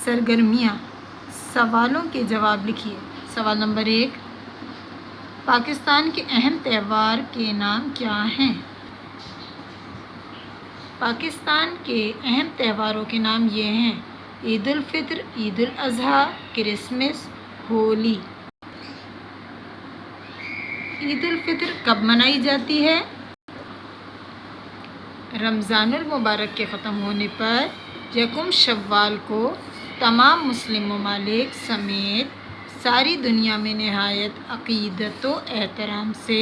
سرگرمیاں۔ سوالوں کے جواب لکھیے۔ سوال نمبر 1، پاکستان کے اہم تہوار کے نام کیا ہیں؟ پاکستان کے اہم تہواروں کے نام یہ ہیں: عید الفطر، عید الاضحیٰ، کرسمس، ہولی۔ عید الفطر کب منائی جاتی ہے؟ رمضان المبارک کے ختم ہونے پر یکم شوال کو تمام مسلم ممالک سمیت ساری دنیا میں نہایت عقیدت و احترام سے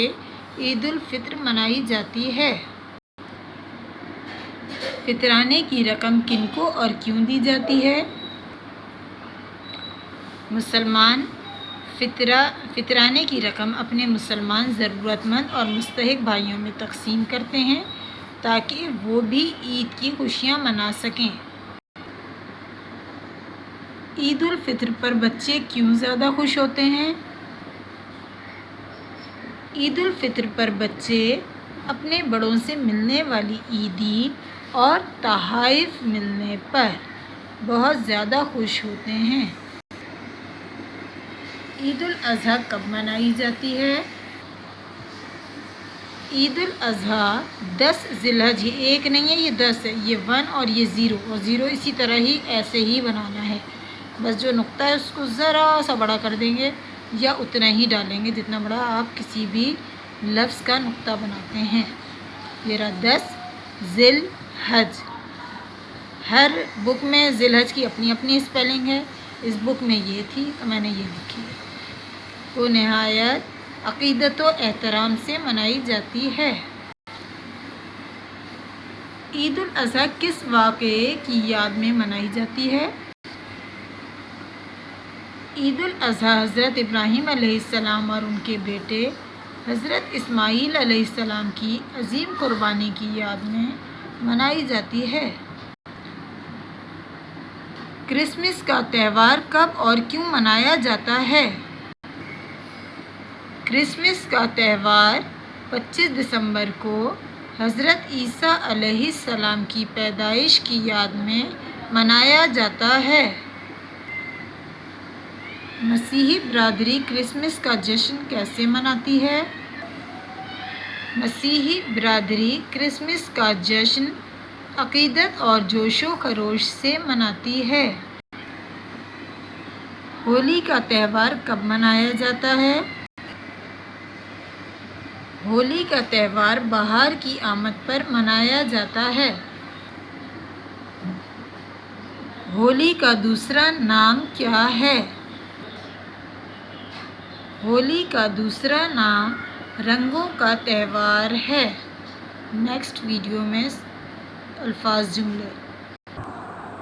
عید الفطر منائی جاتی ہے۔ فطرانے کی رقم کن کو اور کیوں دی جاتی ہے؟ مسلمان فطرانے کی رقم اپنے مسلمان ضرورت مند اور مستحق بھائیوں میں تقسیم کرتے ہیں تاکہ وہ بھی عید کی خوشیاں منا سکیں۔ عید الفطر پر بچے کیوں زیادہ خوش ہوتے ہیں؟ عید الفطر پر بچے اپنے بڑوں سے ملنے والی عیدی اور تحائف ملنے پر بہت زیادہ خوش ہوتے ہیں۔ عید الاضحیٰ کب منائی جاتی ہے؟ عید الاضحیٰ 10 ذی الحجہ، یہ 1 نہیں ہے، یہ 10 ہے، یہ 1 اور یہ 0 اور 0 اسی طرح ہی ایسے ہی بنانا ہے، بس جو نقطہ ہے اس کو ذرا سا بڑا کر دیں گے یا اتنا ہی ڈالیں گے جتنا بڑا آپ کسی بھی لفظ کا نقطہ بناتے ہیں۔ یہ رہا 10 ذی الحجہ۔ ہر بک میں ذی الحجہ کی اپنی اپنی اسپیلنگ ہے، اس بک میں یہ تھی تو میں نے یہ لکھی ہے۔ تو نہایت عقیدت و احترام سے منائی جاتی ہے۔ عید الاضحیٰ کس واقعے کی یاد میں منائی جاتی ہے؟ عید الاضحیٰ حضرت ابراہیم علیہ السلام اور ان کے بیٹے حضرت اسماعیل علیہ السلام کی عظیم قربانی کی یاد میں منائی جاتی ہے۔ کرسمس کا تہوار کب اور کیوں منایا جاتا ہے؟ کرسمس کا تہوار 25 دسمبر کو حضرت عیسیٰ علیہ السلام کی پیدائش کی یاد میں منایا جاتا ہے۔ مسیحی برادری کرسمس کا جشن کیسے مناتی ہے؟ مسیحی برادری کرسمس کا جشن عقیدت اور جوش و خروش سے مناتی ہے۔ ہولی کا تہوار کب منایا جاتا ہے؟ ہولی کا تہوار بہار کی آمد پر منایا جاتا ہے۔ ہولی کا دوسرا نام کیا ہے؟ ہولی کا دوسرا نام رنگوں کا تہوار ہے۔ نیکسٹ ویڈیو میں الفاظ جملے